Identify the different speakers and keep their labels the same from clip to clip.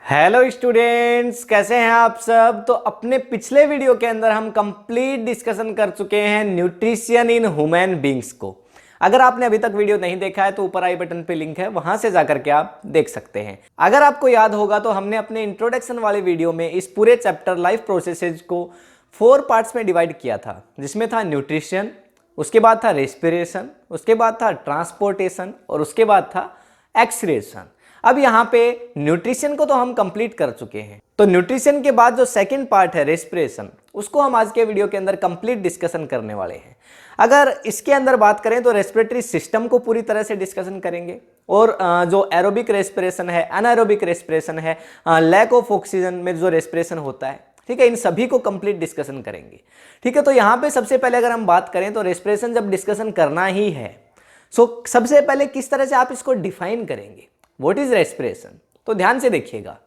Speaker 1: Hello students, कैसे हैं आप सब। तो अपने पिछले वीडियो के अंदर हम कंप्लीट डिस्कशन कर चुके हैं न्यूट्रिशन इन ह्यूमन बींग्स को। अगर आपने अभी तक वीडियो नहीं देखा है तो ऊपर आई बटन पे लिंक है, वहां से जाकर के आप देख सकते हैं। अगर आपको याद होगा तो हमने अपने इंट्रोडक्शन वाले वीडियो में इस पूरे चैप्टर लाइफ प्रोसेसेज को 4 पार्ट्स में डिवाइड किया था, जिसमें था न्यूट्रिशन, उसके बाद था रेस्पिरेशन, उसके बाद था ट्रांसपोर्टेशन और उसके बाद था एक्सक्रीशन। अब यहाँ पे न्यूट्रिशन को तो हम कंप्लीट कर चुके हैं, तो न्यूट्रिशन के बाद जो सेकंड पार्ट है रेस्पिरेशन, उसको हम आज के वीडियो के अंदर कंप्लीट डिस्कशन करने वाले हैं। अगर इसके अंदर बात करें तो रेस्पिरेटरी सिस्टम को पूरी तरह से डिस्कशन करेंगे और जो एरोबिक रेस्पिरेशन है, अनएरोबिक रेस्पिरेशन है, लैक ऑफ ऑक्सीजन में जो रेस्पिरेशन होता है, ठीक है, इन सभी को कंप्लीट डिस्कशन करेंगे। ठीक है, तो यहाँ पे सबसे पहले अगर हम बात करें तो रेस्पिरेशन जब डिस्कशन करना ही है, सो सबसे पहले किस तरह से आप इसको डिफाइन करेंगे, व्हाट इज रेस्पिरेशन। तो ध्यान से देखिएगा,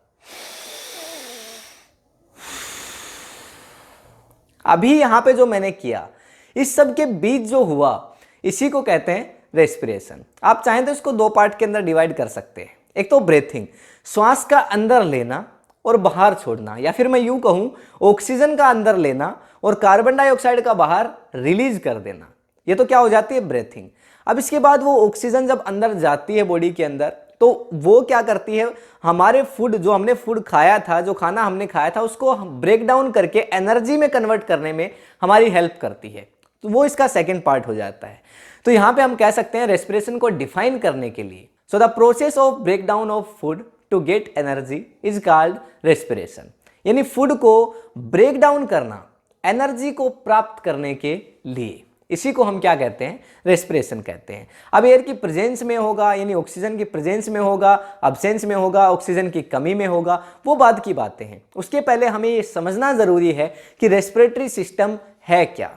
Speaker 1: अभी यहां पे जो मैंने किया, इस सब के बीच जो हुआ, इसी को कहते हैं रेस्पिरेशन। आप चाहें तो इसको 2 पार्ट के अंदर डिवाइड कर सकते हैं। एक तो ब्रीथिंग, श्वास का अंदर लेना और बाहर छोड़ना, या फिर मैं यूं कहूं ऑक्सीजन का अंदर लेना और कार्बन डाइऑक्साइड का बाहर रिलीज कर देना, ये तो क्या हो जाती है ब्रीथिंग। अब इसके बाद वो ऑक्सीजन जब अंदर जाती है बॉडी के अंदर, तो वो क्या करती है, हमारे फूड, जो हमने फूड खाया था, जो खाना हमने खाया था, उसको ब्रेक डाउन करके एनर्जी में कन्वर्ट करने में हमारी हेल्प करती है। तो वो इसका सेकंड पार्ट हो जाता है। तो यहाँ पे हम कह सकते हैं रेस्पिरेशन को डिफाइन करने के लिए, so the process of break down of food to get energy is called respiration. यानी फूड को ब्रेक डाउन करना एनर्जी को प्राप्त करने के लिए, इसी को हम क्या कहते हैं, रेस्पिरेशन कहते हैं। अब एयर की प्रेजेंस में होगा, यानी ऑक्सीजन की प्रेजेंस में होगा, अब्सेंस में होगा, ऑक्सीजन की कमी में होगा, वो बात की बातें हैं। उसके पहले हमें ये समझना जरूरी है कि रेस्पिरेटरी सिस्टम है क्या,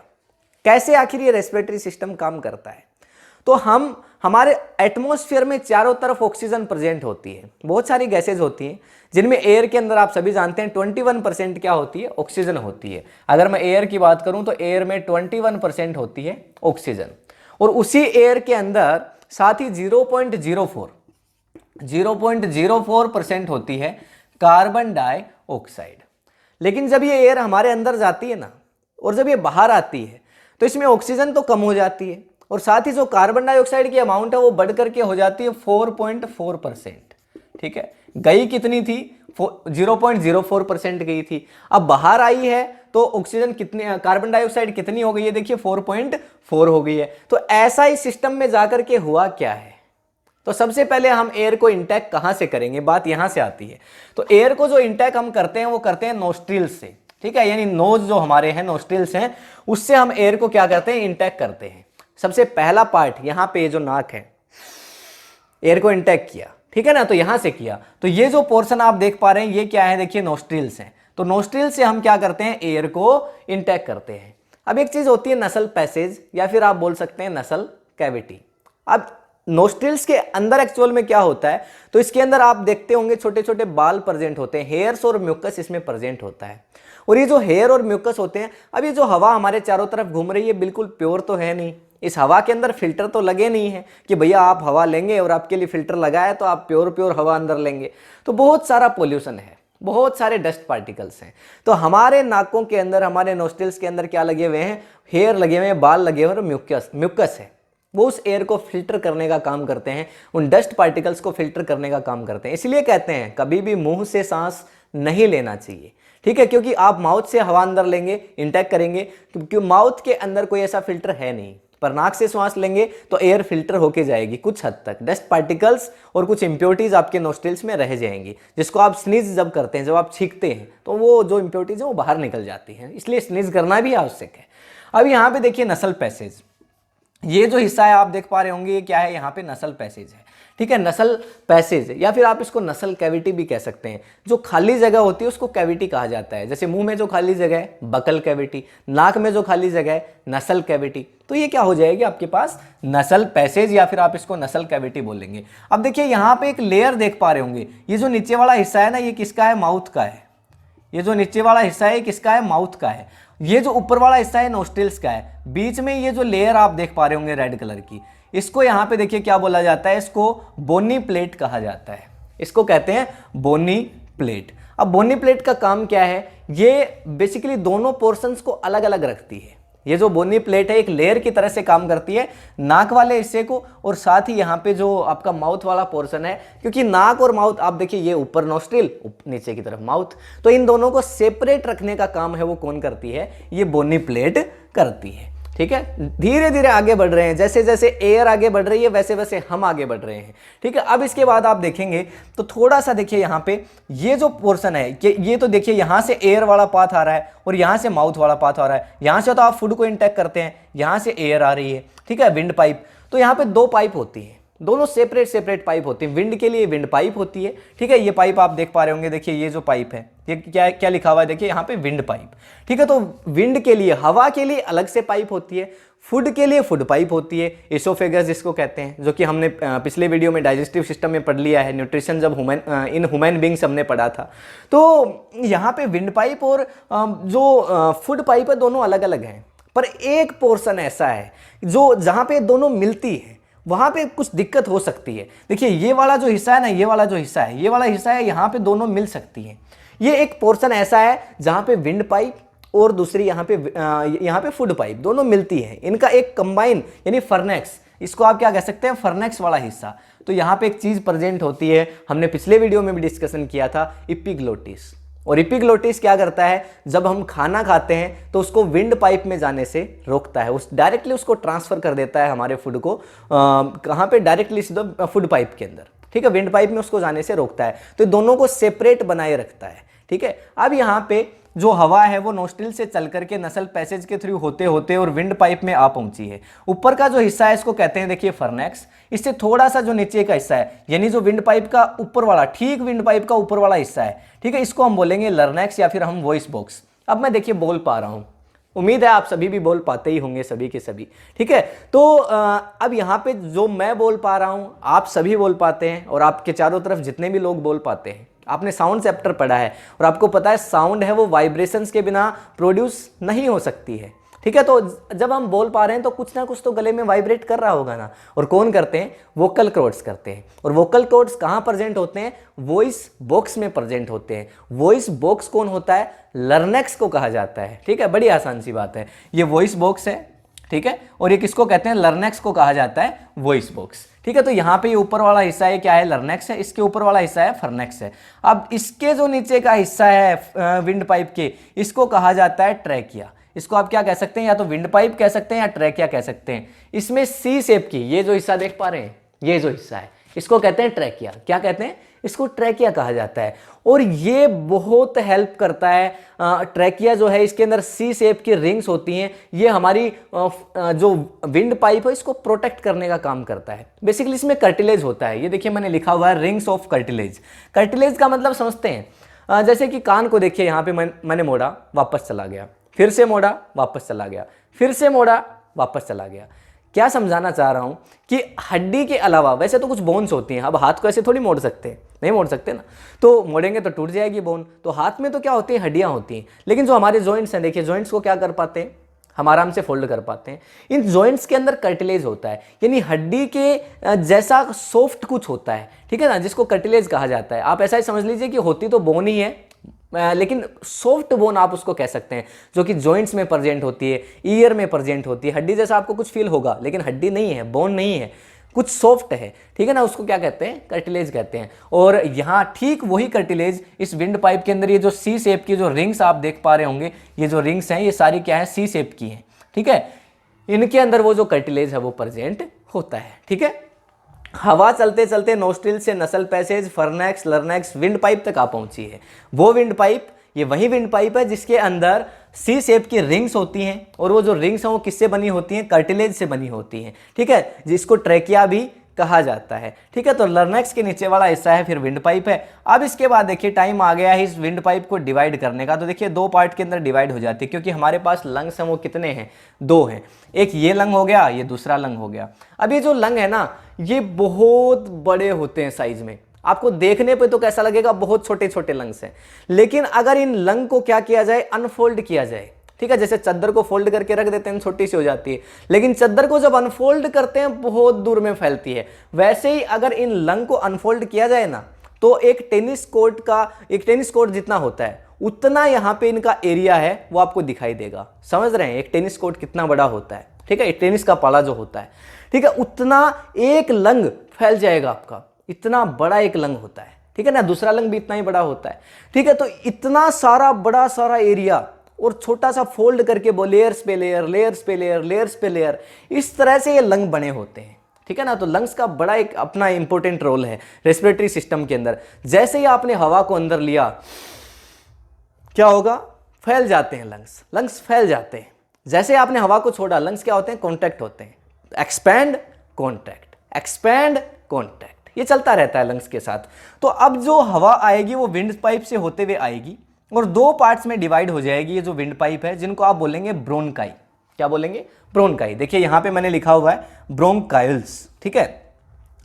Speaker 1: कैसे आखिर ये रेस्पिरेटरी सिस्टम काम करता है। तो हमारे एटमॉस्फेयर में चारों तरफ ऑक्सीजन प्रेजेंट होती है, बहुत सारी गैसेज होती हैं, जिनमें एयर के अंदर आप सभी जानते हैं 21% क्या होती है, ऑक्सीजन होती है। अगर मैं एयर की बात करूं तो एयर में 21% होती है ऑक्सीजन, और उसी एयर के अंदर साथ ही 0.04% होती है कार्बन डाइऑक्साइड। लेकिन जब ये एयर हमारे अंदर जाती है ना, और जब ये बाहर आती है, तो इसमें ऑक्सीजन तो कम हो जाती है, और साथ ही जो कार्बन डाइऑक्साइड की अमाउंट है वो बढ़ करके हो जाती है 4.4%। ठीक है, गई कितनी थी, 0.04% गई थी। अब बाहर आई है तो ऑक्सीजन कितनी, कार्बन डाइऑक्साइड कितनी हो गई है, देखिए 4.4 हो गई है। तो ऐसा ही सिस्टम में जाकर के हुआ क्या है। तो सबसे पहले हम एयर को इंटेक कहां से करेंगे, बात यहां से आती है। तो एयर को जो इंटेक हम करते हैं वो करते हैं नोस्ट्रिल्स से। ठीक है, यानी नोज जो हमारे हैं, नोस्ट्रिल्स हैं, उससे हम एयर को क्या करते हैं, इंटेक करते हैं। सबसे पहला पार्ट यहां पे जो नाक है, एयर को इंटेक किया, ठीक है ना, तो यहां से किया। तो ये जो पोर्शन आप देख पा रहे हैं ये क्या है, देखिए नोस्ट्रिल्स हैं। तो नोस्ट्रिल से हम क्या करते हैं, एयर को इंटेक करते हैं। अब एक चीज होती है नसल पैसेज, या फिर आप बोल सकते हैं नसल कैविटी। अब नोस्ट्रिल्स के अंदर एक्चुअल में क्या होता है, तो इसके अंदर आप देखते होंगे छोटे छोटे बाल प्रेजेंट होते हैं, हेयर्स और म्यूकस इसमें प्रेजेंट होता है। और ये जो हेयर और म्यूकस होते हैं, अब ये जो हवा हमारे चारों तरफ घूम रही है बिल्कुल प्योर तो है नहीं, इस हवा के अंदर फिल्टर तो लगे नहीं है कि भैया आप हवा लेंगे और आपके लिए फिल्टर लगा है तो आप प्योर हवा अंदर लेंगे। तो बहुत सारा पोल्यूशन है, बहुत सारे डस्ट पार्टिकल्स हैं। तो हमारे नाकों के अंदर, हमारे नोस्ट्रिल्स के अंदर क्या लगे हुए हैं, हेयर लगे हुए हैं, बाल लगे हुए हैं, म्यूकस है। वो उस एयर को फिल्टर करने का काम करते हैं, उन डस्ट पार्टिकल्स को फिल्टर करने का काम करते हैं। इसलिए कहते हैं कभी भी मुंह से सांस नहीं लेना चाहिए। ठीक है, क्योंकि आप माउथ से हवा अंदर लेंगे, इंटेक करेंगे, क्योंकि माउथ के अंदर कोई ऐसा फिल्टर है नहीं। पर नाक से सांस लेंगे तो एयर फिल्टर होके जाएगी कुछ हद तक, डस्ट पार्टिकल्स और कुछ इंप्योरिटीज आपके नोस्ट्रिल्स में रह जाएंगी, जिसको आप स्नीज जब करते हैं, जब आप छींकते हैं, तो वो जो इंप्योरिटीज है वो बाहर निकल जाती हैं। इसलिए स्नीज करना भी आवश्यक है। अब यहाँ पे देखिए नसल पैसेज, ये जो हिस्सा है आप देख पा रहे होंगे, ये क्या है, यहाँ पे नसल पैसेज है। ठीक है, नसल पैसेज, या फिर आप इसको नसल कैविटी भी कह सकते हैं। जो खाली जगह होती है उसको कैविटी कहा जाता है। जैसे मुंह में जो खाली जगह है बकल कैविटी, नाक में जो खाली जगह है नसल कैविटी। तो ये क्या हो जाएगी आपके पास, नसल पैसेज, या फिर आप इसको नसल कैविटी बोलेंगे। अब देखिए यहाँ पे एक लेयर देख पा रहे होंगे, ये जो नीचे वाला हिस्सा है ना, ये किसका है, माउथ का है। ये जो नीचे वाला हिस्सा है किसका है, माउथ का है। ये जो ऊपर वाला हिस्सा है नोस्ट्रिल्स का है। बीच में ये जो लेयर आप देख पा रहे होंगे रेड कलर की, इसको यहाँ पे देखिए क्या बोला जाता है, इसको बोनी प्लेट कहा जाता है। इसको कहते हैं बोनी प्लेट। अब बोनी प्लेट का काम क्या है, ये बेसिकली दोनों पोर्शंस को अलग अलग रखती है। ये जो बोनी प्लेट है एक लेयर की तरह से काम करती है नाक वाले हिस्से को और साथ ही यहाँ पे जो आपका माउथ वाला पोर्शन है, क्योंकि नाक और माउथ आप देखिए ये ऊपर नोस्ट्रिल नीचे की तरफ माउथ, तो इन दोनों को सेपरेट रखने का काम है वो कौन करती है, ये बोनी प्लेट करती है। ठीक है, धीरे धीरे आगे बढ़ रहे हैं, जैसे जैसे एयर आगे बढ़ रही है वैसे वैसे हम आगे बढ़ रहे हैं। ठीक है, अब इसके बाद आप देखेंगे तो थोड़ा सा देखिए यहाँ पे ये जो पोर्शन है कि ये तो देखिए यहाँ से एयर वाला पाथ आ रहा है और यहाँ से माउथ वाला पाथ आ रहा है। यहाँ से तो आप फूड को इंटेक करते हैं, यहाँ से एयर आ रही है। ठीक है, विंड पाइप, तो यहाँ पे दो पाइप होती है, दोनों सेपरेट सेपरेट पाइप होती है। विंड के लिए विंड पाइप होती है। ठीक है, ये पाइप आप देख पा रहे होंगे, देखिए ये जो पाइप है ये क्या क्या लिखा हुआ है, देखिए यहाँ पे विंड पाइप। ठीक है, तो विंड के लिए, हवा के लिए अलग से पाइप होती है, फूड के लिए फूड पाइप होती है, एसोफेगस जिसको कहते हैं, जो कि हमने पिछले वीडियो में डाइजेस्टिव सिस्टम में पढ़ लिया है, न्यूट्रिशन जब इन ह्यूमन बींग्स हमने पढ़ा था। तो यहाँ पे विंड पाइप और जो फूड पाइप है दोनों अलग अलग हैं, पर एक पोर्शन ऐसा है जो जहाँ पे दोनों मिलती है वहां पे कुछ दिक्कत हो सकती है। देखिए ये वाला जो हिस्सा है ना, ये वाला जो हिस्सा है, ये वाला हिस्सा है, यहाँ पे दोनों मिल सकती है। ये एक पोर्शन ऐसा है जहाँ पे विंड पाइप और दूसरी यहाँ पे फूड पाइप दोनों मिलती है। इनका एक कंबाइन यानी फर्नेक्स, इसको आप क्या कह सकते हैं, फर्नेक्स वाला हिस्सा। तो यहाँ पे एक चीज प्रेजेंट होती है, हमने पिछले वीडियो में भी डिस्कशन किया था, इपिग्लोटिस। और इपिग्लोटिस क्या करता है, जब हम खाना खाते हैं तो उसको विंड पाइप में जाने से रोकता है, उस डायरेक्टली उसको ट्रांसफर कर देता है हमारे फूड को कहाँ पे, डायरेक्टली सीधा फूड पाइप के अंदर। ठीक है, विंड पाइप में उसको जाने से रोकता है, तो दोनों को सेपरेट बनाए रखता है। ठीक है, अब यहाँ पे जो हवा है वो नोस्ट्रिल से चल करके नसल पैसेज के थ्रू होते होते और विंड पाइप में आ पहुंची है। ऊपर का जो हिस्सा है इसको कहते हैं देखिए फर्नेक्स, इससे थोड़ा सा जो नीचे का हिस्सा है यानी जो विंड पाइप का ऊपर वाला, ठीक विंड पाइप का ऊपर वाला हिस्सा है, ठीक है, इसको हम बोलेंगे लर्नेक्स या फिर हम वॉइस बॉक्स। अब मैं देखिए बोल पा रहा हूँ, उम्मीद है आप सभी भी बोल पाते ही होंगे, सभी के सभी। ठीक है, तो अब यहाँ पे जो मैं बोल पा रहा हूँ आप सभी बोल पाते हैं, और आपके चारों तरफ जितने भी लोग बोल पाते हैं। आपने साउंड चैप्टर पढ़ा है और आपको पता है साउंड है वो वाइब्रेशंस के बिना प्रोड्यूस नहीं हो सकती है। ठीक है, तो जब हम बोल पा रहे हैं तो कुछ ना कुछ तो गले में वाइब्रेट कर रहा होगा ना, और कौन करते हैं, वोकल कॉर्ड्स करते हैं। और वोकल कॉर्ड्स कहाँ प्रेजेंट होते हैं, वॉइस बॉक्स में प्रेजेंट होते हैं। वॉइस बॉक्स कौन होता है, लर्नेक्स को कहा जाता है। ठीक है, बड़ी आसान सी बात है, ये वॉइस बॉक्स है। ठीक है, और ये किसको कहते हैं, लर्नेक्स को कहा जाता है वॉइस बॉक्स। ठीक है, तो यहाँ पे ये ऊपर वाला हिस्सा है क्या है, लर्नेक्स है, इसके ऊपर वाला हिस्सा है फर्नेक्स है। अब इसके जो नीचे का हिस्सा है विंड पाइप के, इसको कहा जाता है ट्रैकिया। इसको आप क्या कह सकते हैं, या तो विंड पाइप कह सकते हैं या ट्रैकिया कह सकते हैं। इसमें सी शेप की ये जो हिस्सा देख पा रहे हैं, ये जो हिस्सा है इसको कहते हैं ट्रैकिया। क्या कहते हैं, इसको ट्रैकिया कहा जाता है। और ये बहुत हेल्प करता है, ट्रैकिया जो है इसके अंदर सी शेप की रिंग्स होती हैं, ये हमारी जो विंड पाइप है इसको प्रोटेक्ट करने का काम करता है। बेसिकली इसमें कार्टिलेज होता है, ये देखिए मैंने लिखा हुआ है रिंग्स ऑफ कार्टिलेज। कार्टिलेज का मतलब समझते हैं, जैसे कि कान को देखिए, यहाँ पे मैंने मोड़ा वापस चला गया, फिर से मोड़ा वापस चला गया, फिर से मोड़ा वापस चला गया। क्या समझाना चाह रहा हूं कि हड्डी के अलावा वैसे तो कुछ बोन्स होती हैं। अब हाथ को ऐसे थोड़ी मोड़ सकते हैं, नहीं मोड़ सकते ना, तो मोड़ेंगे तो टूट जाएगी बोन। तो हाथ में तो क्या होती है, हड्डियां होती हैं, लेकिन जो हमारे जॉइंट्स हैं, देखिए जॉइंट्स को क्या कर पाते हैं, हम आराम से फोल्ड कर पाते हैं। इन जॉइंट्स के अंदर कार्टिलेज होता है, यानी हड्डी के जैसा सॉफ्ट कुछ होता है। ठीक है ना, जिसको कार्टिलेज कहा जाता है। आप ऐसा ही समझ लीजिए कि होती तो बोन ही है, लेकिन सॉफ्ट बोन आप उसको कह सकते हैं, जो कि जॉइंट्स में प्रेजेंट होती है, ईयर में प्रेजेंट होती है। हड्डी जैसा आपको कुछ फील होगा, लेकिन हड्डी नहीं है, बोन नहीं है, कुछ सॉफ्ट है। ठीक है ना, उसको क्या कहते हैं, कार्टिलेज कहते हैं। और यहाँ ठीक वही कार्टिलेज इस विंड पाइप के अंदर, ये जो सी शेप की जो रिंग्स आप देख पा रहे होंगे, ये जो रिंग्स हैं ये सारी क्या है, सी शेप की हैं। ठीक है, इनके अंदर वो जो कार्टिलेज है वो प्रेजेंट होता है। ठीक है, हवा चलते चलते नोस्ट्रिल से नसल पैसेज, फर्नेक्स, लर्नेक्स, विंड पाइप तक आ पहुंची है। वो विंड पाइप, ये वही विंड पाइप है जिसके अंदर सी शेप की रिंग्स होती हैं, और वो जो रिंग्स हैं वो किससे बनी होती हैं, कार्टिलेज से बनी होती हैं। ठीक है, जिसको ट्रैकिया भी कहा जाता है। ठीक है, तो लर्नेक्स के नीचे वाला हिस्सा है फिर विंड पाइप है। अब इसके बाद देखिए टाइम आ गया है इस विंड पाइप को डिवाइड करने का। तो देखिए दो पार्ट के अंदर डिवाइड हो जाती है, क्योंकि हमारे पास लंग्स हैं वो कितने हैं, दो हैं। एक ये लंग हो गया, ये दूसरा लंग हो गया। अब ये जो लंग है ना, ये बहुत बड़े होते हैं साइज में। आपको देखने पे तो कैसा लगेगा, बहुत छोटे छोटे लंग्स हैं, लेकिन अगर इन लंग को क्या किया जाए, अनफोल्ड किया जाए। ठीक है, जैसे चद्दर को फोल्ड करके रख देते हैं छोटी सी हो जाती है, लेकिन चद्दर को जब अनफोल्ड करते हैं बहुत दूर में फैलती है। वैसे ही अगर इन लंग को अनफोल्ड किया जाए ना, तो एक टेनिस कोर्ट जितना होता है उतना यहाँ पे इनका एरिया है वो आपको दिखाई देगा। समझ रहे हैं एक टेनिस कोर्ट कितना बड़ा होता है, ठीक है, टेनिस का पाला जो होता है, ठीक है, उतना एक लंग फैल जाएगा आपका, इतना बड़ा एक लंग होता है, ठीक है ना, दूसरा लंग भी इतना ही बड़ा होता है, ठीक है। तो इतना सारा बड़ा सारा एरिया और छोटा सा फोल्ड करके वो लेयर्स पे लेयर, लेयर्स पे लेयर, लेयर्स पे लेयर, इस तरह से ये लंग बने होते हैं, ठीक है ना। तो लंग्स का बड़ा एक अपना इंपॉर्टेंट रोल है रेस्पिरेटरी सिस्टम के अंदर। जैसे ही आपने हवा को अंदर लिया क्या होगा, फैल जाते हैं लंग्स फैल जाते हैं। जैसे आपने हवा को छोड़ा लंग्स क्या होते हैं, कॉन्ट्रैक्ट होते हैं, एक्सपैंड कॉन्ट्रैक्ट, एक्सपैंड कॉन्ट्रैक्ट, ये चलता रहता है लंग्स के साथ। तो अब जो हवा आएगी वो विंड पाइप से होते हुए आएगी और दो पार्ट्स में डिवाइड हो जाएगी ये जो विंड पाइप है, जिनको आप बोलेंगे ब्रोंकाई। क्या बोलेंगे, ब्रोंकाई। देखिए यहां पे मैंने लिखा हुआ है ब्रोंकाइल्स, ठीक है।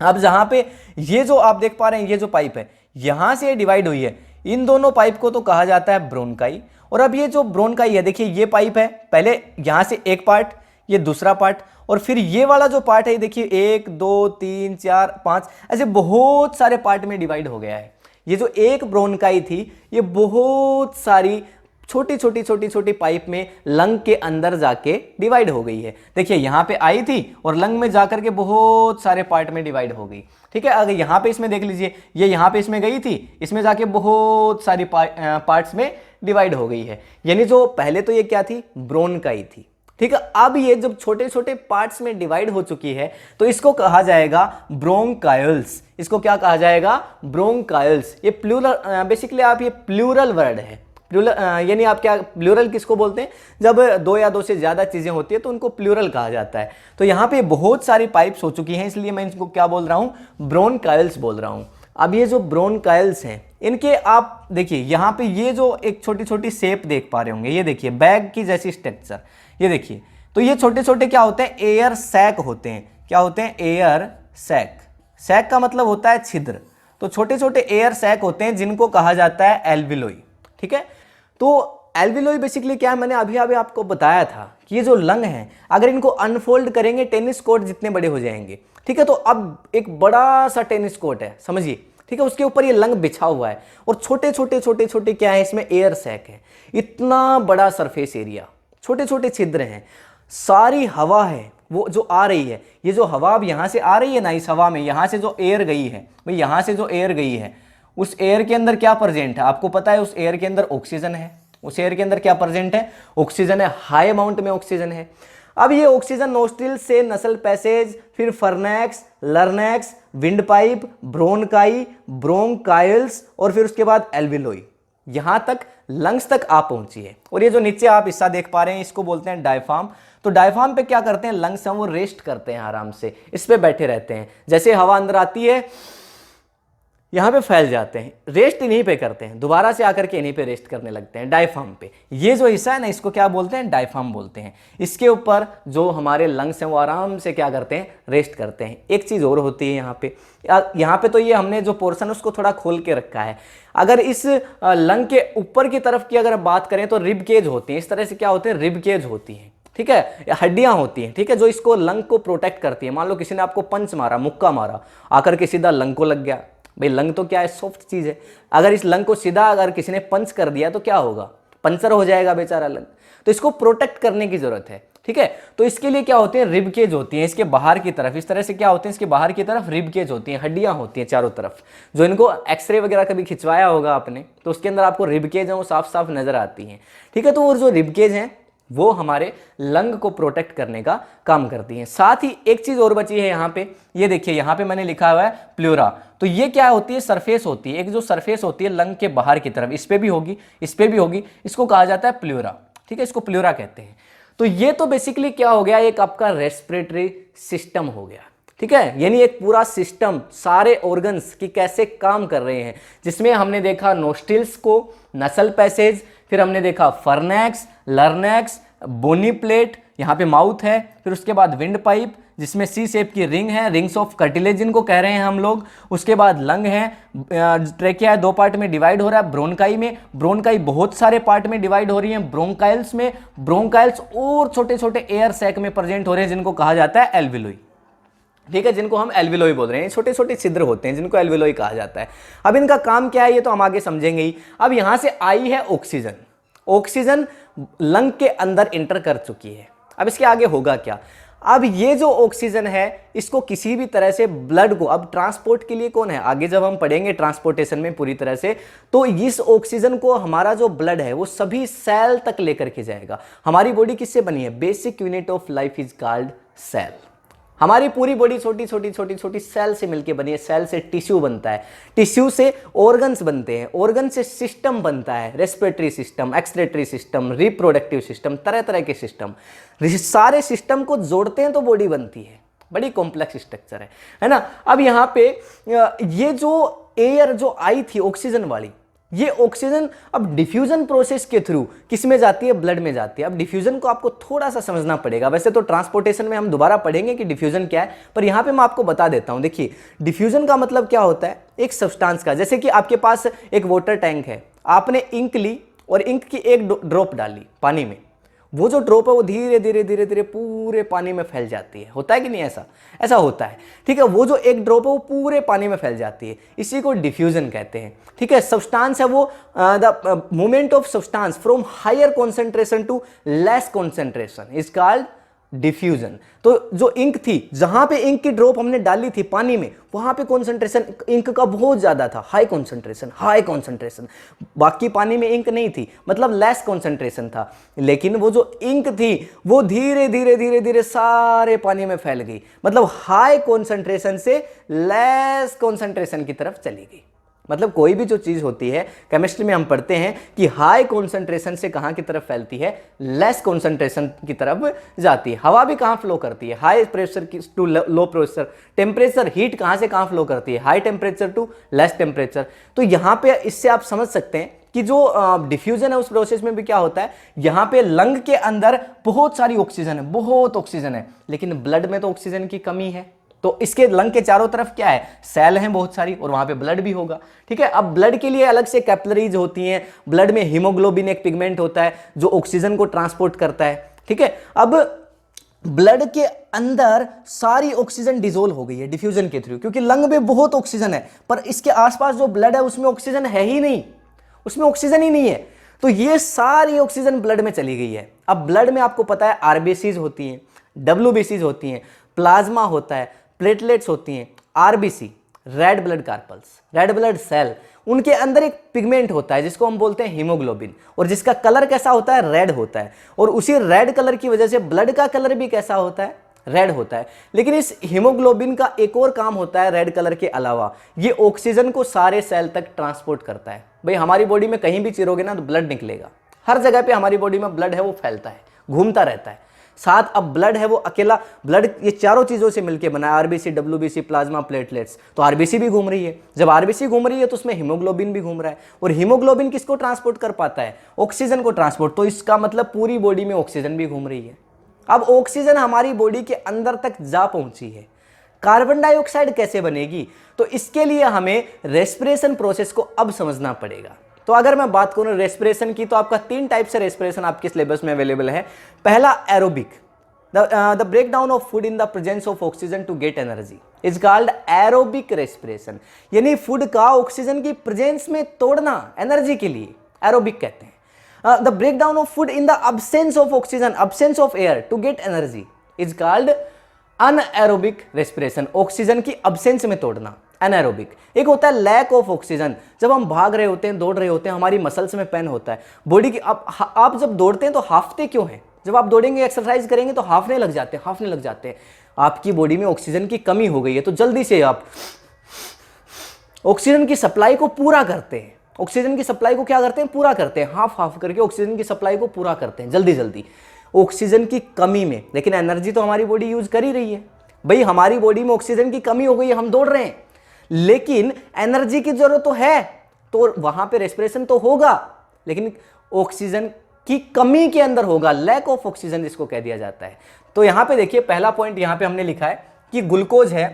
Speaker 1: अब जहां पे ये जो आप देख पा रहे हैं ये जो पाइप है यहां से डिवाइड हुई है, इन दोनों पाइप को तो कहा जाता है ब्रोंकाई। और अब ये जो ब्रोंकाई है, देखिए ये पाइप है, पहले यहां से एक पार्ट, ये दूसरा पार्ट, और फिर ये वाला जो पार्ट है देखिए 1 2 3 4 5 ऐसे बहुत सारे पार्ट में डिवाइड हो गया है। ये जो एक ब्रोंकाई थी ये बहुत सारी छोटी छोटी छोटी छोटी पाइप में लंग के अंदर जाके डिवाइड हो गई है। देखिए यहां पे आई थी और लंग में जाकर के बहुत सारे पार्ट में डिवाइड हो गई, ठीक है। अगर यहां पे इसमें देख लीजिए, ये यहां पे इसमें गई थी, इसमें जाके बहुत सारी पार्ट्स में डिवाइड हो गई है। यानी जो पहले तो ये क्या थी, ब्रोंकाई थी, ठीक है। अब ये जब छोटे छोटे पार्ट्स में डिवाइड हो चुकी है तो इसको कहा जाएगा ब्रोंकाइल्स। इसको क्या कहा जाएगा, ब्रोंकाइल्स। ये प्लूरल, बेसिकली आप ये प्लूरल वर्ड है। प्लूरल यानी आप क्या, प्लूरल किसको बोलते हैं, जब दो या दो से ज्यादा चीजें होती है तो उनको प्लूरल कहा जाता है। तो यहाँ पे बहुत सारी पाइप्स हो चुकी हैं, इसलिए मैं इनको क्या बोल रहा हूँ, ब्रोंकाइल्स बोल रहा हूँ। अब ये जो ब्रोंकाइल्स हैं इनके आप देखिए यहाँ पे ये जो एक छोटी छोटी शेप देख पा रहे होंगे, ये देखिए बैग की जैसी स्ट्रक्चर, ये देखिए। तो ये छोटे छोटे क्या होते हैं, एयर सैक होते हैं। क्या होते हैं, एयर सैक। सैक का मतलब होता है छिद्र। तो छोटे छोटे एयर सैक होते हैं जिनको कहा जाता है एल्विलोई, ठीक है। तो एल्विलोई बेसिकली क्या है, मैंने अभी अभी आपको बताया था कि ये जो लंग हैं अगर इनको अनफोल्ड करेंगे टेनिस कोर्ट जितने बड़े हो जाएंगे, ठीक है। तो अब एक बड़ा सा टेनिस कोर्ट है समझिए, ठीक है, उसके ऊपर ये लंग बिछा हुआ है और छोटे छोटे छोटे छोटे क्या है, इसमें एयर सैक है। इतना बड़ा सरफेस एरिया, छोटे छोटे छिद्र हैं, सारी हवा है वो जो आ रही है, ये जो हवा अब यहां से आ रही है ना, इस हवा में यहां से जो एयर गई है, भाई यहां से जो एयर गई है उस एयर के अंदर क्या प्रेजेंट है, आपको पता है उस एयर के अंदर ऑक्सीजन है। उस एयर के अंदर क्या प्रेजेंट है, ऑक्सीजन है, हाई अमाउंट में ऑक्सीजन है। अब ये ऑक्सीजन नोस्ट्रिल से नसल पैसेज, फिर फर्नैक्स, लर्नैक्स, विंड पाइप, ब्रोंकाई, ब्रोंकाइल्स और फिर उसके बाद एल्विलोई, यहां तक लंग्स तक आप पहुंची है। और ये जो नीचे आप हिस्सा देख पा रहे हैं इसको बोलते हैं डायफ्राम। तो डायफ्राम पे क्या करते हैं, लंग्स हैं वो रेस्ट करते हैं आराम से, इस पे बैठे रहते हैं। जैसे हवा अंदर आती है यहां पे फैल जाते हैं, रेस्ट इन्हीं पे करते हैं, दोबारा से आकर के इन्हीं पे रेस्ट करने लगते हैं, डायफ्राम पे। ये जो हिस्सा है ना इसको क्या बोलते हैं, डायफ्राम बोलते हैं। इसके ऊपर जो हमारे लंग्स हैं वो आराम से क्या करते हैं, रेस्ट करते हैं। एक चीज और होती है यहाँ पे तो ये हमने जो पोर्शन उसको थोड़ा खोल के रखा है। अगर इस लंग के ऊपर की तरफ की अगर बात करें तो रिब केज होती है, इस तरह से क्या होते हैं, रिब केज होती है, ठीक है, हड्डियां होती हैं, ठीक है, जो इसको लंग को प्रोटेक्ट करती है। मान लो किसी ने आपको पंच मारा, मुक्का मारा, आकर के सीधा लंग को लग गया, भाई लंग तो क्या है, सॉफ्ट चीज है। अगर इस लंग को सीधा अगर किसी ने पंच कर दिया तो क्या होगा, पंचर हो जाएगा बेचारा लंग। तो इसको प्रोटेक्ट करने की जरूरत है, ठीक है। तो इसके लिए क्या होते हैं, रिब केज होती हैं इसके बाहर की तरफ, इस तरह से क्या होते हैं, इसके बाहर की तरफ रिब केज होती हैं, हड्डियां होती हैं चारों तरफ। जो इनको एक्सरे वगैरह कभी खिंचवाया होगा आपने तो उसके अंदर आपको रिब केज है वो साफ साफ नजर आती हैं, ठीक है। तो वो जो रिब केज हैं वो हमारे लंग को प्रोटेक्ट करने का काम करती हैं। साथ ही एक चीज और बची है यहाँ पे, ये देखिए यहाँ पे मैंने लिखा हुआ है प्लूरा। तो ये क्या होती है, सरफेस होती है, एक जो सरफेस होती है लंग के बाहर की तरफ, इस पे भी होगी, इस पे भी होगी, इसको कहा जाता है प्लूरा, ठीक है, इसको प्लूरा कहते हैं। तो ये तो बेसिकली क्या हो गया, एक आपका रेस्पिरेटरी सिस्टम हो गया, ठीक है। यानी एक पूरा सिस्टम, सारे ऑर्गन्स की कैसे काम कर रहे हैं, जिसमें हमने देखा नोस्ट्रिल्स को, नसल पैसेज, फिर हमने देखा फर्नैक्स, लर्नैक्स, बोनी प्लेट, यहाँ पे माउथ है, फिर उसके बाद विंड पाइप जिसमें सी शेप की रिंग है, रिंग्स ऑफ कार्टिलेज जिनको कह रहे हैं हम लोग। उसके बाद लंग है, ट्रेकिया है, दो पार्ट में डिवाइड हो रहा है। ब्रोंकाई में, ब्रोंकाई बहुत सारे पार्ट में डिवाइड हो रही है। ब्रोंकाइल्स में, ब्रोंकाइल्स और छोटे छोटे एयर सैक में प्रेजेंट हो रहे हैं जिनको कहा जाता है एल्विलोई। ठीक है, जिनको हम एल्विलोई बोल रहे हैं, छोटे छोटे छिद्र होते हैं जिनको एल्विलोई कहा जाता है। अब इनका काम क्या है ये तो हम आगे समझेंगे ही। अब यहां से आई है ऑक्सीजन, ऑक्सीजन लंग के अंदर इंटर कर चुकी है। अब इसके आगे होगा क्या, अब ये जो ऑक्सीजन है इसको किसी भी तरह से ब्लड को, अब ट्रांसपोर्ट के लिए कौन है, आगे जब हम पढ़ेंगे ट्रांसपोर्टेशन में पूरी तरह से, तो इस ऑक्सीजन को हमारा जो ब्लड है वो सभी सेल तक लेकर के जाएगा। हमारी बॉडी किससे बनी है, basic unit of life is called cell. हमारी पूरी बॉडी छोटी छोटी छोटी छोटी सेल से मिलकर बनी है। सेल से टिश्यू बनता है, टिश्यू से ऑर्गन्स बनते हैं, ऑर्गन से सिस्टम बनता है, respiratory system, excretory system, reproductive system, तरह तरह के सिस्टम। सारे सिस्टम को जोड़ते हैं तो बॉडी बनती है। बड़ी कॉम्प्लेक्स स्ट्रक्चर है ना। अब यहाँ पे ये जो एयर जो आई थी ऑक्सीजन वाली, ये ऑक्सीजन अब डिफ्यूजन प्रोसेस के थ्रू किस में जाती है, ब्लड में जाती है। अब डिफ्यूजन को आपको थोड़ा सा समझना पड़ेगा, वैसे तो ट्रांसपोर्टेशन में हम दोबारा पढ़ेंगे कि डिफ्यूजन क्या है, पर यहां पे मैं आपको बता देता हूं। देखिए डिफ्यूजन का मतलब क्या होता है, एक सब्सटेंस का, जैसे कि आपके पास एक वाटर टैंक है, आपने इंक ली और इंक की एक ड्रॉप डाली पानी में, वो जो ड्रॉप है वो धीरे धीरे धीरे धीरे पूरे पानी में फैल जाती है। होता है कि नहीं, ऐसा ऐसा होता है। ठीक है, वो जो एक ड्रॉप है वो पूरे पानी में फैल जाती है, इसी को डिफ्यूजन कहते हैं। ठीक है, सब्सटेंस है वो the movement of substance from higher concentration to less concentration is called diffusion. तो जो इंक थी, जहां पे इंक की ड्रॉप हमने डाली थी पानी में, वहां पे कॉन्सेंट्रेशन इंक का बहुत ज्यादा था, हाई कॉन्सेंट्रेशन। बाकी पानी में इंक नहीं थी, मतलब लेस कॉन्सेंट्रेशन था। लेकिन वो जो इंक थी वो धीरे धीरे धीरे धीरे सारे पानी में फैल गई, मतलब हाई कॉन्सेंट्रेशन से लेस कॉन्सेंट्रेशन की तरफ चली गई। मतलब कोई भी जो चीज होती है, केमिस्ट्री में हम पढ़ते हैं कि हाई कॉन्सेंट्रेशन से कहां की तरफ फैलती है, लेस कॉन्सेंट्रेशन की तरफ जाती है। हवा भी कहां फ्लो करती है, high pressure to low pressure. Temperature, heat कहां से कहां फ्लो करती है, high temperature to less temperature. तो यहां पे इससे आप समझ सकते हैं कि जो डिफ्यूजन है उस प्रोसेस में भी क्या होता है, यहां पे लंग के अंदर बहुत सारी ऑक्सीजन है, बहुत ऑक्सीजन है, लेकिन ब्लड में तो ऑक्सीजन की कमी है। तो इसके लंग के चारों तरफ क्या है, सेल हैं बहुत सारी, और वहां पे ब्लड भी होगा। ठीक है, अब ब्लड के लिए अलग से कैपिलरीज होती हैं। ब्लड में हीमोग्लोबिन एक पिगमेंट होता है जो ऑक्सीजन को ट्रांसपोर्ट करता है। ठीक है, अब ब्लड के अंदर सारी ऑक्सीजन डिसोल्व हो गई है डिफ्यूजन के थ्रू, क्योंकि लंग में बहुत ऑक्सीजन है, पर इसके आसपास जो ब्लड है उसमें ऑक्सीजन है ही नहीं, उसमें ऑक्सीजन ही नहीं है। तो ये सारी ऑक्सीजन ब्लड में चली गई है। अब ब्लड में आपको पता है आरबीसीज होती हैं, डब्ल्यूबीसीज होती हैं, प्लाज्मा होता है, प्लेटलेट्स होती हैं, RBC, red blood corpuscles, red blood cell, उनके अंदर एक पिगमेंट होता है जिसको हम बोलते हैं हीमोग्लोबिन, और जिसका कलर कैसा होता है, रेड होता है। और उसी रेड कलर की वजह से ब्लड का कलर भी कैसा होता है, रेड होता है। लेकिन इस हीमोग्लोबिन का एक और काम होता है रेड कलर के अलावा, ये ऑक्सीजन को सारे सेल तक ट्रांसपोर्ट करता है। भाई हमारी बॉडी में कहीं भी चिरोगे ना तो ब्लड निकलेगा, हर जगह पे हमारी बॉडी में ब्लड है वो फैलता है, घूमता रहता है। साथ अब ब्लड है वो अकेला ब्लड, ये चारों चीजों से मिलकर बना है, आरबीसी, डब्ल्यूबीसी, प्लाज्मा, प्लेटलेट्स। तो आरबीसी भी घूम रही है, जब आरबीसी घूम रही है तो उसमें हीमोग्लोबिन भी घूम रहा है, और हीमोग्लोबिन किसको ट्रांसपोर्ट कर पाता है, ऑक्सीजन को ट्रांसपोर्ट। तो इसका मतलब पूरी बॉडी में ऑक्सीजन भी घूम रही है। अब ऑक्सीजन हमारी बॉडी के अंदर तक जा पहुंची है, कार्बन डाइऑक्साइड कैसे बनेगी, तो इसके लिए हमें रेस्पिरेशन प्रोसेस को अब समझना पड़ेगा। तो अगर मैं बात करूं रेस्पिरेशन की, तो आपका 3 टाइप से रेस्पिरेशन आपके सिलेबस में अवेलेबल है। पहला aerobic, the break down of food in the presence of oxygen to get energy is called aerobic respiration, यानी फूड का ऑक्सीजन की प्रेजेंस में तोड़ना एनर्जी के लिए, एरोबिक कहते हैं। The break down of food in the absence of oxygen, absence of air to get energy is called anaerobic respiration, oxygen की अब्सेंस में तोड़ना, एनारोबिक। एक होता है लैक ऑफ ऑक्सीजन, जब हम भाग रहे होते हैं, दौड़ रहे होते हैं, हमारी मसल्स में पेन होता है बॉडी की। आप जब दौड़ते हैं तो हाफते क्यों हैं, जब आप दौड़ेंगे एक्सरसाइज करेंगे तो हाफने लग जाते हैं। आपकी बॉडी में ऑक्सीजन की कमी हो गई है, तो जल्दी से आप ऑक्सीजन की सप्लाई को पूरा करते हैं। ऑक्सीजन की सप्लाई को क्या करते हैं, पूरा करते हैं, हाफ करके ऑक्सीजन की सप्लाई को पूरा करते हैं जल्दी ऑक्सीजन की कमी में। लेकिन एनर्जी तो हमारी बॉडी यूज कर ही रही है। भाई हमारी बॉडी में ऑक्सीजन की कमी हो गई है, हम दौड़ रहे हैं, लेकिन एनर्जी की जरूरत तो है, तो वहां पे रेस्पिरेशन तो होगा, लेकिन ऑक्सीजन की कमी के अंदर होगा, लैक ऑफ ऑक्सीजन जिसको कह दिया जाता है। तो यहां पे देखिए पहला पॉइंट यहां पे हमने लिखा है कि ग्लूकोज है।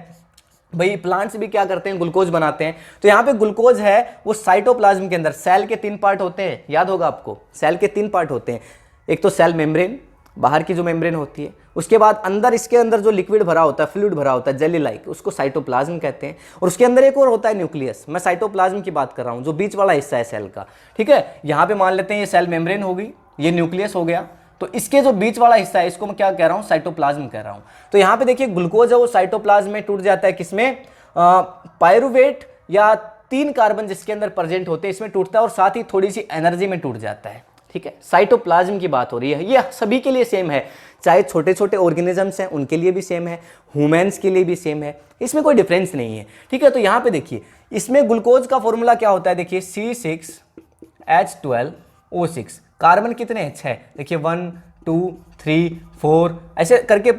Speaker 1: भाई प्लांट्स भी क्या करते हैं, ग्लूकोज बनाते हैं। तो यहां पे ग्लूकोज है वो साइटोप्लाज्म के अंदर, सेल के 3 पार्ट होते हैं, याद होगा आपको, सेल के 3 पार्ट होते हैं। एक तो सेल मेम्ब्रेन, बाहर की जो मेम्ब्रेन होती है, उसके बाद अंदर इसके अंदर जो लिक्विड भरा होता है, फ्लूइड भरा होता है जेली लाइक, उसको साइटोप्लाज्म कहते हैं। और उसके अंदर एक और होता है न्यूक्लियस। मैं साइटोप्लाज्म की बात कर रहा हूँ, जो बीच वाला हिस्सा है सेल का, ठीक है। यहाँ पे मान लेते हैं ये सेल मेम्ब्रेन हो गई, ये न्यूक्लियस हो गया, तो इसके जो बीच वाला हिस्सा है इसको मैं क्या कह रहा हूँ, साइटोप्लाज्म कह रहा हूँ। तो यहाँ पे देखिए ग्लूकोज है वो साइटोप्लाज्म में टूट जाता है, किसमें, पायरुवेट या 3 कार्बन जिसके अंदर प्रेजेंट होते हैं इसमें टूटता है, और साथ ही थोड़ी सी एनर्जी में टूट जाता है, ठीक है। साइटोप्लाज्म की बात हो रही है, ये सभी के लिए सेम है, चाहे छोटे छोटे ऑर्गेनिजम्स हैं उनके लिए भी सेम है, ह्यूमंस के लिए भी सेम है, इसमें कोई डिफरेंस नहीं है, ठीक है। तो यहाँ पे देखिए इसमें ग्लूकोज का फॉर्मूला क्या होता है, देखिए C6H12O6, कार्बन कितने हैं, 6, देखिए 1 2 3 4 ऐसे करके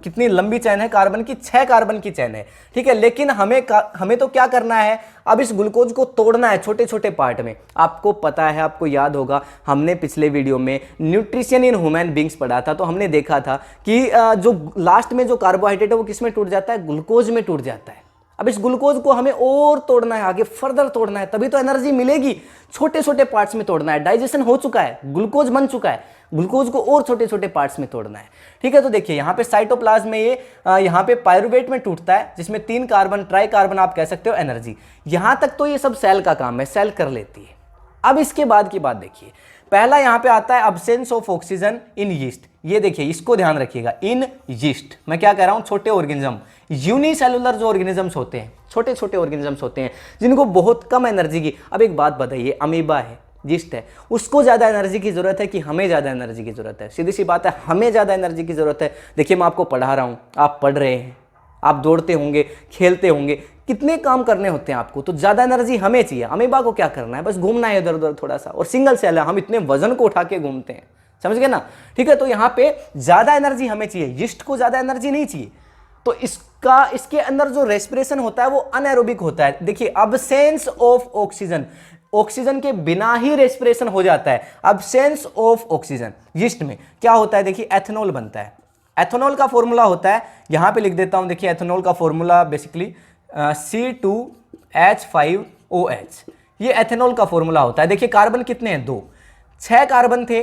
Speaker 1: कितनी लंबी चैन है कार्बन की, 6 कार्बन की चैन है, ठीक है। लेकिन हमें तो क्या करना है, अब इस ग्लूकोज को तोड़ना है छोटे छोटे पार्ट में। आपको पता है, आपको याद होगा, हमने पिछले वीडियो में न्यूट्रिशन इन ह्यूमन बींग्स पढ़ा था, तो हमने देखा था कि जो लास्ट में जो कार्बोहाइड्रेट है वो किस में टूट जाता है, ग्लूकोज में टूट जाता है। अब इस ग्लूकोज को हमें और तोड़ना है, आगे फर्दर तोड़ना है, तभी तो एनर्जी मिलेगी। छोटे छोटे पार्ट्स में तोड़ना है, डाइजेशन हो चुका है, ग्लूकोज बन चुका है, ग्लूकोज को और छोटे छोटे पार्ट्स में तोड़ना है, ठीक है। तो देखिए यहाँ पे साइटोप्लाज्म में ये यहाँ पे पायरुवेट में टूटता है, जिसमें 3 कार्बन, ट्राई कार्बन आप कह सकते हो, एनर्जी। यहां तक तो ये सब सेल का काम है, सेल कर लेती है। अब इसके बाद की बात देखिए, पहला यहां पे आता है absence of oxygen in yeast. ये देखिए, इसको ध्यान रखिएगा, इन यीस्ट, मैं क्या कह रहा हूं, छोटे ऑर्गेनिज्म, यूनिसेलुलर जो ऑर्गेनिजम्स होते हैं, छोटे छोटे ऑर्गेनिजम्स होते हैं जिनको बहुत कम एनर्जी की। अब एक बात बताइए, अमीबा है, यीस्ट है, उसको ज्यादा एनर्जी की जरूरत है कि हमें ज्यादा एनर्जी की जरूरत है? सीधी सी बात है, हमें ज्यादा एनर्जी की जरूरत है। देखिए मैं आपको पढ़ा रहा हूं, आप पढ़ रहे हैं, आप दौड़ते होंगे, खेलते होंगे, कितने काम करने होते हैं आपको, तो ज्यादा एनर्जी हमें चाहिए। अमीबा को क्या करना है, बस घूमना है इधर उधर थोड़ा सा, और सिंगल सेल है, हम इतने वजन को उठा के घूमते हैं, समझ गए ना, ठीक है। तो यहाँ पे ज्यादा एनर्जी हमें चाहिए, यीस्ट को ज्यादा एनर्जी नहीं चाहिए। तो इसके अंदर जो रेस्पिरेशन होता है वो अनएरोबिक होता है। देखिए अब्सेंस ऑफ ऑक्सीजन, ऑक्सीजन के बिना ही रेस्पिरेशन हो जाता है। अब्सेंस ऑफ ऑक्सीजन, यीस्ट में क्या होता है, देखिए एथेनॉल बनता है। एथेनॉल का फॉर्मूला होता है, यहां पे लिख देता हूं, देखिए एथेनॉल का फॉर्मूला बेसिकली C2H5OH, ये एथेनॉल का फॉर्मूला होता है। देखिए कार्बन कितने हैं, 2, 6 कार्बन थे,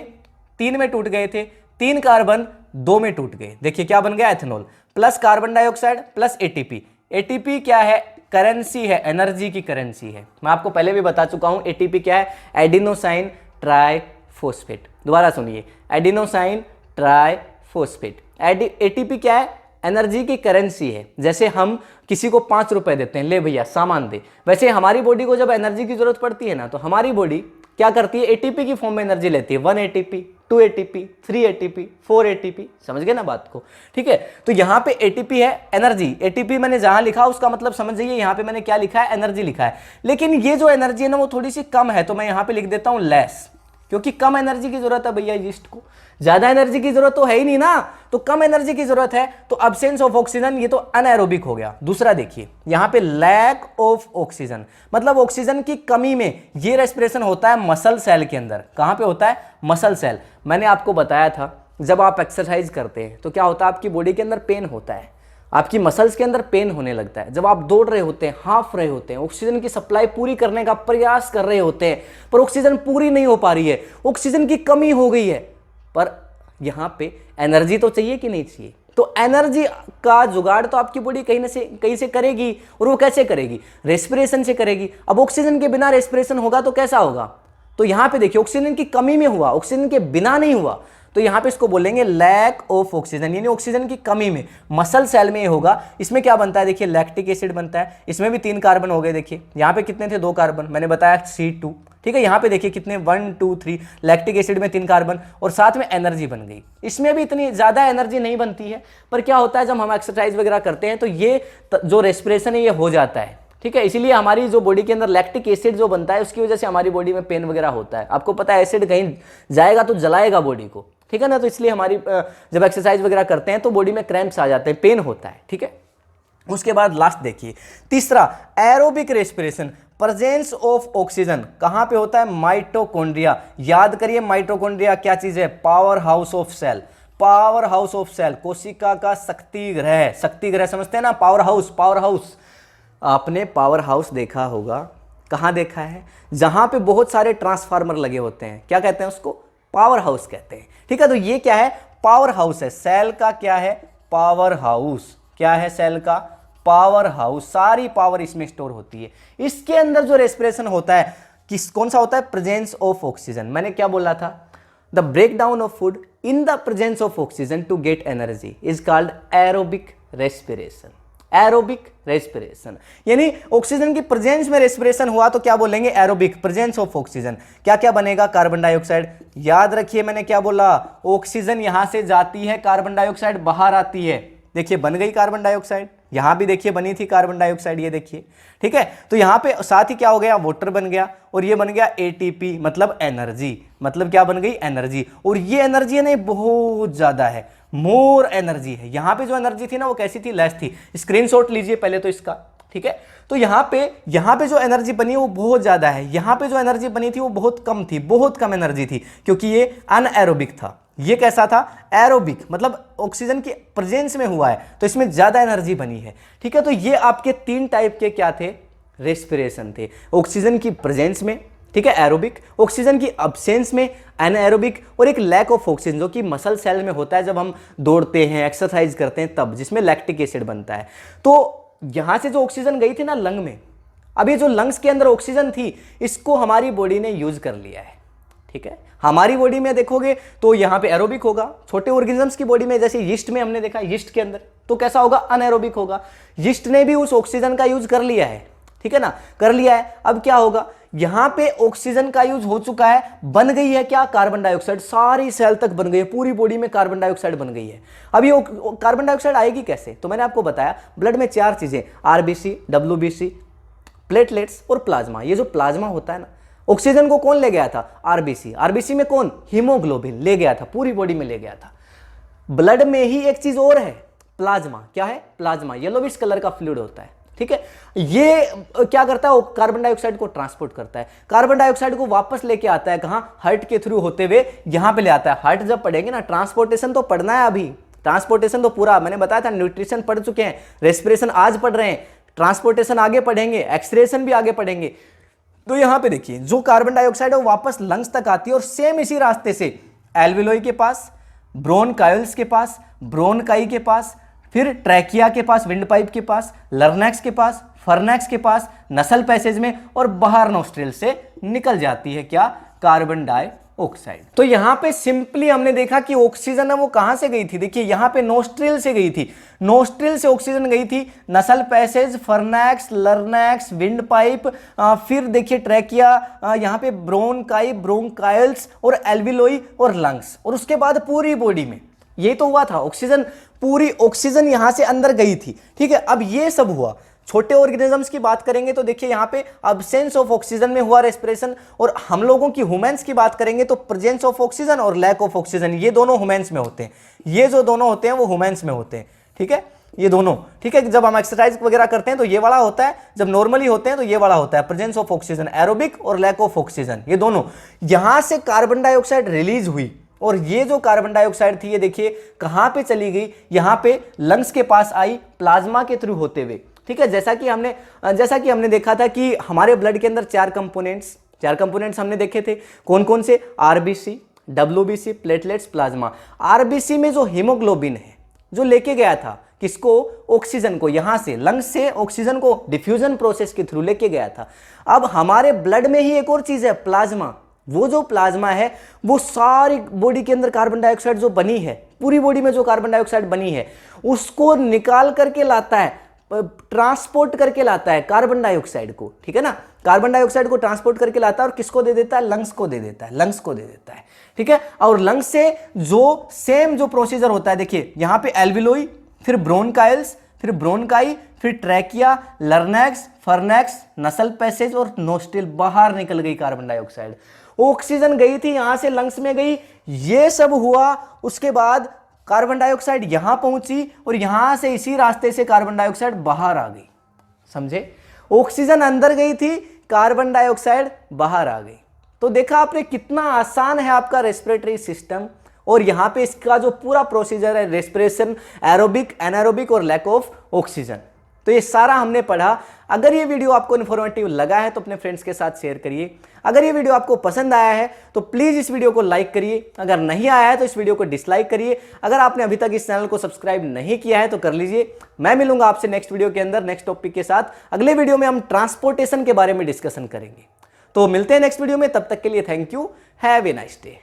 Speaker 1: 3 में टूट गए थे, 3 कार्बन 2 में टूट गए। देखिए क्या बन गया, ethanol plus carbon dioxide plus ATP. ATP क्या है, करेंसी है, एनर्जी की करेंसी है। मैं आपको पहले भी बता चुका हूं, एटीपी क्या है, एडिनोसाइन ट्राइफॉस्फेट। दोबारा सुनिए, एडिनोसाइन ट्राइफॉस्फेट। एटीपी क्या है, एनर्जी की करेंसी है। जैसे हम किसी को 5 रुपए देते हैं, ले भैया सामान दे, वैसे हमारी बॉडी को जब एनर्जी की जरूरत पड़ती है ना, तो हमारी बॉडी क्या करती है, एटीपी की फॉर्म में एनर्जी लेती है। 1 एटीपी, 2 एटीपी, 3 एटीपी, 4 एटीपी, समझ गए ना बात को, ठीक है। तो यहाँ पे एटीपी है एनर्जी, एटीपी मैंने जहां लिखा उसका मतलब समझ जाइए, यहाँ पे मैंने क्या लिखा है, एनर्जी लिखा है। लेकिन ये जो एनर्जी है ना वो थोड़ी सी कम है, तो मैं यहाँ पे लिख देता हूँ लेस, क्योंकि कम एनर्जी की जरूरत है भैया यीस्ट को, ज्यादा एनर्जी की जरूरत तो है ही नहीं ना, तो कम एनर्जी की जरूरत है। तो अब्सेंस ऑफ ऑक्सीजन, ये तो अनएरोबिक हो गया। दूसरा देखिए यहां पे लैक ऑफ ऑक्सीजन, मतलब ऑक्सीजन की कमी में ये रेस्पिरेशन होता है मसल सेल के अंदर। कहां पे होता है, मसल सेल। मैंने आपको बताया था जब आप एक्सरसाइज करते हैं तो क्या होता है, आपकी बॉडी के अंदर पेन होता है, आपकी मसल्स के अंदर पेन होने लगता है। जब आप दौड़ रहे होते हैं, हाँफ रहे होते हैं, ऑक्सीजन की सप्लाई पूरी करने का प्रयास कर रहे होते हैं, पर ऑक्सीजन पूरी नहीं हो पा रही है, ऑक्सीजन की कमी हो गई है, पर यहां पे एनर्जी तो चाहिए कि नहीं चाहिए। तो एनर्जी का जुगाड़ तो आपकी बॉडी कहीं से करेगी, और वो कैसे करेगी, रेस्पिरेशन से करेगी। अब ऑक्सीजन के बिना रेस्पिरेशन होगा तो कैसा होगा, तो यहां पे देखिए ऑक्सीजन की कमी में हुआ, ऑक्सीजन के बिना नहीं हुआ, तो यहां पे इसको बोलेंगे लैक ऑफ ऑक्सीजन, यानी ऑक्सीजन की कमी में। मसल सेल में ये होगा। इसमें क्या बनता है, देखिए लैक्टिक एसिड बनता है, इसमें भी 3 कार्बन हो गए। देखिए यहां पे कितने थे, 2 कार्बन, मैंने बताया C2, ठीक है। यहां पे देखिए कितने, 1 2 3, लैक्टिक एसिड में 3 कार्बन, और साथ में एनर्जी बन गई। इसमें भी इतनी ज्यादा एनर्जी नहीं बनती है, पर क्या होता है जब हम एक्सरसाइज वगैरह करते हैं तो ये जो रेस्पिरेशन है ये हो जाता है, ठीक है। इसीलिए हमारी जो बॉडी के अंदर लैक्टिक एसिड जो बनता है उसकी वजह से हमारी बॉडी में पेन वगैरह होता है। आपको पता है एसिड कहीं जाएगा तो जलाएगा बॉडी को, ठीक है ना। तो इसलिए हमारी जब एक्सरसाइज वगैरह करते हैं तो बॉडी में क्रैम्प्स आ जाते हैं, पेन होता है, ठीक है। उसके बाद लास्ट देखिए, तीसरा aerobic respiration, presence of oxygen कहां पे होता है, माइटोकॉन्ड्रिया। याद करिए माइटोकॉन्ड्रिया क्या चीज है, power house of cell. Power house of cell, कोशिका का शक्ति ग्रह, शक्ति ग्रह समझते हैं ना, पावर हाउस। पावर हाउस, आपने पावर हाउस देखा होगा, कहां देखा है, जहां पे बहुत सारे ट्रांसफार्मर लगे होते हैं, क्या कहते हैं उसको, पावर हाउस कहते हैं, ठीक है। तो ये क्या है, पावर हाउस है, सेल का क्या है, पावर हाउस। क्या है सेल का, पावर हाउस, सारी पावर इसमें स्टोर होती है। इसके अंदर जो रेस्पिरेशन होता है कौन सा होता है, प्रेजेंस ऑफ ऑक्सीजन। मैंने क्या बोला था, the breakdown of food in the presence of oxygen to get energy is called aerobic respiration. Aerobic respiration यानी ऑक्सीजन की प्रेजेंस में रेस्पिरेशन हुआ तो क्या बोलेंगे, एरोबिक, प्रेजेंस ऑफ ऑक्सीजन। क्या क्या बनेगा, कार्बन डाइऑक्साइड। याद रखिए मैंने क्या बोला, ऑक्सीजन यहां से जाती है, कार्बन डाइऑक्साइड बाहर आती है। देखिए बन गई कार्बन डाइऑक्साइड, यहां भी देखिए बनी थी कार्बन डाइऑक्साइड, ये देखिए, ठीक है। तो यहां पे साथ ही क्या हो गया, वाटर बन गया, और ये बन गया एटीपी, मतलब एनर्जी। मतलब क्या बन गई, एनर्जी। और ये एनर्जी है ना, बहुत ज्यादा है, मोर एनर्जी है। यहां पे जो एनर्जी थी ना वो कैसी थी, लेस थी। स्क्रीनशॉट लीजिए पहले तो इसका, ठीक है। तो यहां पे जो एनर्जी बनी वो बहुत ज्यादा है, यहां पे जो एनर्जी बनी थी वो बहुत कम थी, बहुत कम एनर्जी थी, क्योंकि ये अनएरोबिक था। ये कैसा था, एरोबिक, मतलब ऑक्सीजन की प्रेजेंस में हुआ है तो इसमें ज्यादा एनर्जी बनी है, ठीक है। तो ये आपके 3 टाइप के क्या थे, रेस्पिरेशन थे। ऑक्सीजन की प्रेजेंस में, ठीक है, एरोबिक, ऑक्सीजन की अब्सेंस में एनाएरोबिक, और एक लैक ऑफ ऑक्सीजन जो कि मसल सेल में होता है जब हम दौड़ते हैं, एक्सरसाइज करते हैं तब, जिसमें लैक्टिक एसिड बनता है। तो यहां से जो ऑक्सीजन गई थी ना लंग में, अब ये जो लंग्स के अंदर ऑक्सीजन थी इसको हमारी बॉडी ने यूज कर लिया है, ठीक है। हमारी बॉडी में देखोगे तो यहां पे एरोबिक होगा, छोटे ऑर्गेनिजम्स की बॉडी में जैसे यीस्ट में हमने देखा, यीस्ट के अंदर तो कैसा होगा, अनएरोबिक होगा। यीस्ट ने भी उस ऑक्सीजन का यूज कर लिया है, ठीक है ना, कर लिया है। अब क्या होगा, यहां पे ऑक्सीजन का यूज हो चुका है, बन गई है क्या, कार्बन डाइऑक्साइड, सारी सेल तक बन गई है, पूरी बॉडी में कार्बन डाइऑक्साइड बन गई है। अब ये कार्बन डाइऑक्साइड आएगी कैसे, तो मैंने आपको बताया ब्लड में 4 चीजें, आरबीसी, डब्ल्यूबीसी, प्लेटलेट्स और प्लाज्मा। ये जो प्लाज्मा होता है ना, ऑक्सीजन को कौन ले गया था, आरबीसी। आरबीसी में कौन, हीमोग्लोबिन ले गया था, पूरी बॉडी में ले गया था। ब्लड में ही एक चीज और है, प्लाज्मा। क्या है, प्लाज्मा, येलोविश कलर का फ्लूइड होता है, ठीक है। ये क्या करता है, कार्बन डाइऑक्साइड को ट्रांसपोर्ट करता है, कार्बन डाइऑक्साइड को वापस लेके आता है कहां, हार्ट के थ्रू होते हुए यहां पे ले आता है। हार्ट जब पढ़ेंगे ना, ट्रांसपोर्टेशन तो पढ़ना है अभी, ट्रांसपोर्टेशन तो पूरा मैंने बताया था, न्यूट्रिशन पढ़ चुके हैं, रेस्पिरेशन आज पढ़ रहे हैं, ट्रांसपोर्टेशन आगे पढ़ेंगे, एक्सक्रेशन भी आगे पढ़ेंगे। तो यहां पे देखिए जो कार्बन डाइऑक्साइड है वो वापस लंग्स तक आती है, और सेम इसी रास्ते से एल्वियोलाई के पास, ब्रोनकाइल्स के पास, ब्रोनकाई के पास, फिर ट्रैकिया के पास, विंड पाइप के पास, लर्नैक्स के पास, फर्नैक्स के पास, नसल पैसेज में, और बाहर नोस्ट्रिल से निकल जाती है क्या, कार्बन डाइऑक्साइड। तो यहां पे सिंपली हमने देखा कि ऑक्सीजन है वो कहां से गई थी, देखिए यहां पे नोस्ट्रिल से गई थी, नोस्ट्रिल से ऑक्सीजन गई थी, नसल पैसेज, फर्नैक्स, लर्नैक्स, विंड पाइप, फिर देखिए ट्रैकिया, यहां पे ब्रोनकाई, ब्रोंकाइल्स और एल्वियोलाई और लंग्स, और उसके बाद पूरी बॉडी में ये तो हुआ था, ऑक्सीजन, पूरी ऑक्सीजन यहां से अंदर गई थी, ठीक है। अब ये सब हुआ। छोटे ऑर्गेनिजम्स की बात करेंगे तो देखिए यहां पे अब्सेंस ऑफ ऑक्सीजन में हुआ रेस्पिरेशन, और हम लोगों की ह्यूमंस की बात करेंगे तो प्रेजेंस ऑफ ऑक्सीजन और लैक ऑफ ऑक्सीजन, ये दोनों ह्यूमंस में होते हैं, ये जो दोनों होते हैं वो ह्यूमंस में होते हैं, ठीक है, ये दोनों, ठीक है। जब हम एक्सरसाइज वगैरह करते हैं तो ये वाला होता है, जब नॉर्मली होते हैं तो ये वाला होता है, प्रेजेंस ऑफ ऑक्सीजन, एरोबिक और लैक ऑफ ऑक्सीजन, ये दोनों। यहां से कार्बन डाइऑक्साइड रिलीज हुई, और ये जो कार्बन डाइऑक्साइड थी ये देखिए कहां पे चली गई, यहां पे लंग्स के पास आई, प्लाज्मा के थ्रू होते हुए, ठीक है। जैसा कि हमने देखा था कि हमारे ब्लड के अंदर 4 कंपोनेंट्स हमने देखे थे, कौन कौन से, RBC, WBC, platelets, plasma. RBC में जो हीमोग्लोबिन है जो लेके गया था किसको, ऑक्सीजन को, यहां से लंग्स से ऑक्सीजन को डिफ्यूजन प्रोसेस के थ्रू लेके गया था। अब हमारे ब्लड में ही एक और चीज है, प्लाज्मा। वो जो प्लाज्मा है वो सारी बॉडी के अंदर कार्बन डाइऑक्साइड जो बनी है, पूरी बॉडी में जो कार्बन डाइऑक्साइड बनी है उसको निकाल करके लाता है, ट्रांसपोर्ट करके लाता है कार्बन डाइऑक्साइड को, ठीक है ना, कार्बन डाइऑक्साइड को ट्रांसपोर्ट करके लाता है, और किसको दे देता है, लंग्स को दे देता है, ठीक है। और लंग्स से जो सेम जो प्रोसीजर होता है, देखिए यहां पे एल्वियोलाई, फिर ब्रोनकाइल्स, फिर ब्रोनकाई, फिर ट्रैकिया, लर्नैक्स, फर्नैक्स, नसल पैसेज और नोस्ट्रिल, बाहर निकल गई कार्बन डाइऑक्साइड। ऑक्सीजन गई थी यहां से लंग्स में गई, ये सब हुआ, उसके बाद कार्बन डाइऑक्साइड यहां पहुंची, और यहां से इसी रास्ते से कार्बन डाइऑक्साइड बाहर आ गई, समझे। ऑक्सीजन अंदर गई थी, कार्बन डाइऑक्साइड बाहर आ गई। तो देखा आपने कितना आसान है आपका रेस्पिरेटरी सिस्टम, और यहां पे इसका जो पूरा प्रोसीजर है, रेस्पिरेशन, एरोबिक, एनारोबिक और लैक ऑफ ऑक्सीजन, तो ये सारा हमने पढ़ा। अगर ये वीडियो आपको इन्फॉर्मेटिव लगा है तो अपने फ्रेंड्स के साथ शेयर करिए। अगर ये वीडियो आपको पसंद आया है तो प्लीज़ इस वीडियो को लाइक करिए। अगर नहीं आया है तो इस वीडियो को डिसलाइक करिए। अगर आपने अभी तक इस चैनल को सब्सक्राइब नहीं किया है तो कर लीजिए। मैं मिलूंगा आपसे नेक्स्ट वीडियो के अंदर नेक्स्ट टॉपिक के साथ। अगले वीडियो में हम ट्रांसपोर्टेशन के बारे में डिस्कशन करेंगे। तो मिलते हैं नेक्स्ट वीडियो में, तब तक के लिए thank you, have a nice day.